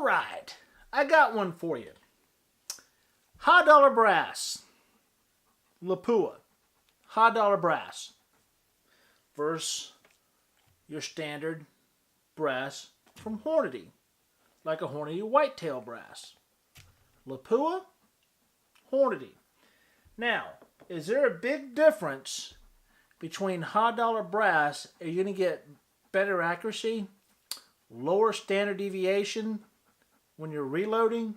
Alright, I got one for you. High dollar brass, Lapua, high dollar brass versus your standard brass from Hornady, like a Hornady whitetail brass. Lapua, Hornady. Now, is there a big difference between high dollar brass? Are you going to get better accuracy, lower standard deviation when you're reloading,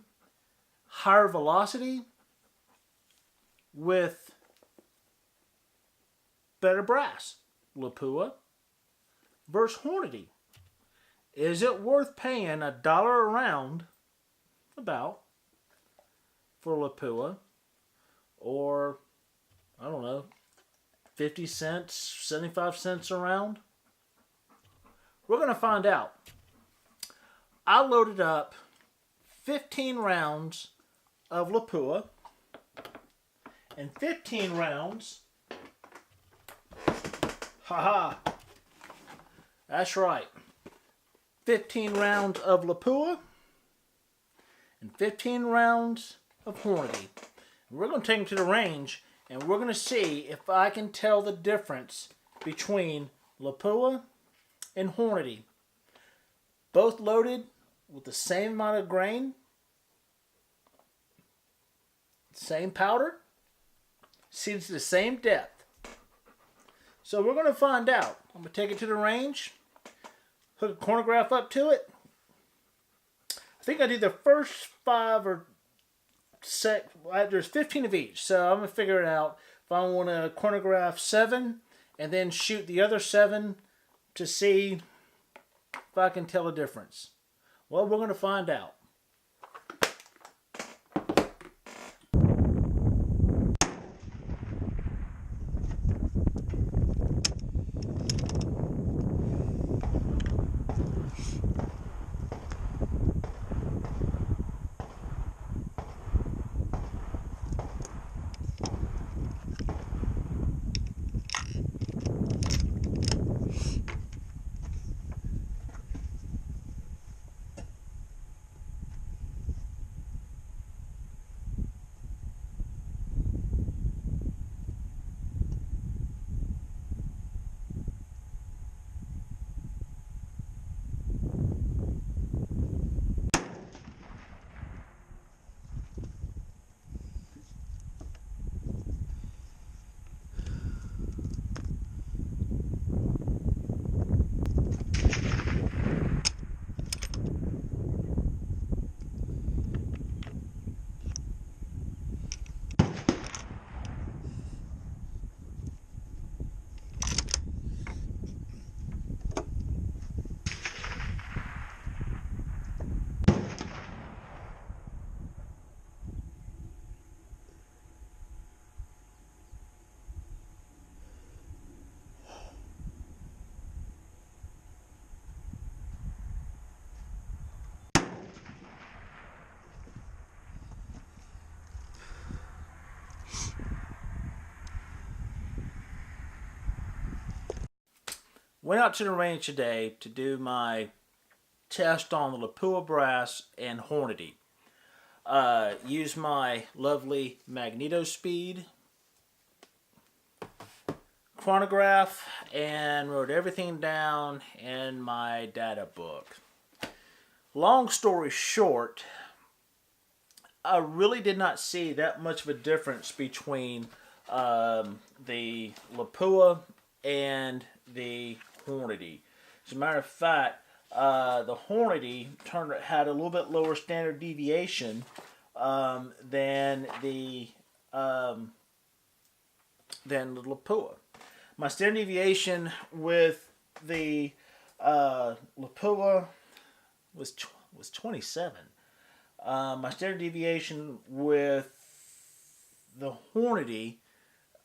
higher velocity with better brass? Lapua versus Hornady. Is it worth paying $1 a round, about, for Lapua, or, I don't know, 50 cents, 75 cents a round? We're going to find out. I loaded up 15 rounds of Lapua and 15 rounds, that's right, 15 rounds of Lapua and 15 rounds of Hornady. We're going to take them to the range and we're going to see if I can tell the difference between Lapua and Hornady. Both loaded with the same amount of grain, same powder, seeds the same depth. So we're going to find out. I'm going to take it to the range, hook a chronograph up to it. I think I did the first 5 or 6. There's 15 of each, so I'm going to figure it out. If I want to chronograph 7 and then shoot the other 7 to see if I can tell a difference. Well, we're going to find out. Went out to the range today to do my test on the Lapua brass and Hornady. Used my lovely magneto speed chronograph and wrote everything down in my data book. Long story short, I really did not see that much of a difference between the Lapua and the Hornady. As a matter of fact, the Hornady had a little bit lower standard deviation than the Lapua. My standard deviation with the Lapua was 27. My standard deviation with the Hornady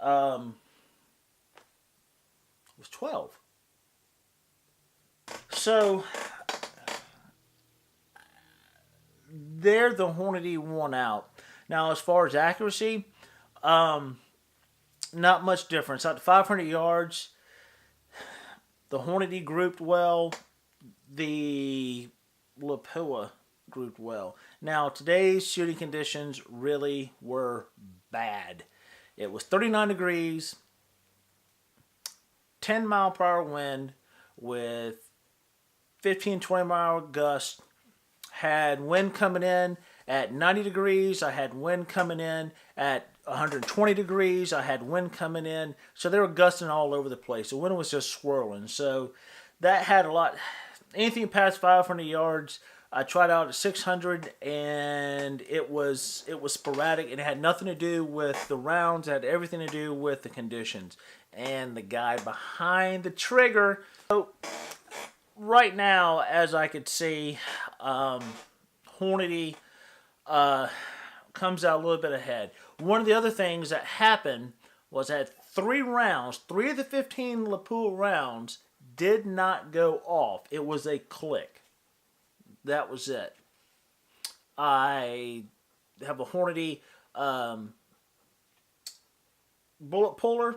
was 12. So there the Hornady won out. Now as far as accuracy, not much difference. Out to 500 yards, the Hornady grouped well. The Lapua grouped well. Now, today's shooting conditions really were bad. It was 39 degrees, 10 mile per hour wind with 15, 20 mile gusts. Had wind coming in at 90 degrees. I had wind coming in at 120 degrees. I had wind coming in. So they were gusting all over the place. The wind was just swirling. So that had a lot. Anything past 500 yards, I tried out at 600, and it was sporadic. It had nothing to do with the rounds. It had everything to do with the conditions and the guy behind the trigger. So right now, as I could see, Hornady comes out a little bit ahead. One of the other things that happened was that 3 of the 15 Lapua rounds did not go off. It was a click. That was it. I have a Hornady bullet puller.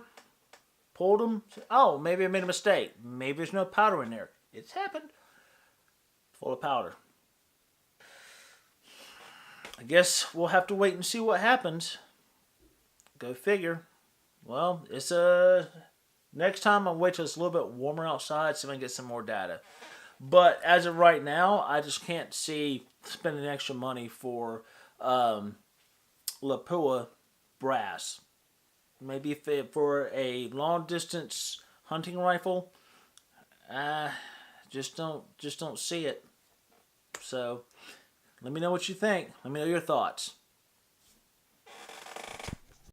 Pulled them. Oh, maybe I made a mistake. Maybe there's no powder in there. It's happened. Full of powder. I guess we'll have to wait and see what happens. Go figure. Well, it's next time I'll wait till it's a little bit warmer outside so I can get some more data. But as of right now, I just can't see spending extra money for Lapua Brass. Maybe for a long distance hunting rifle, just don't see it. So let me know what you think. Let me know your thoughts.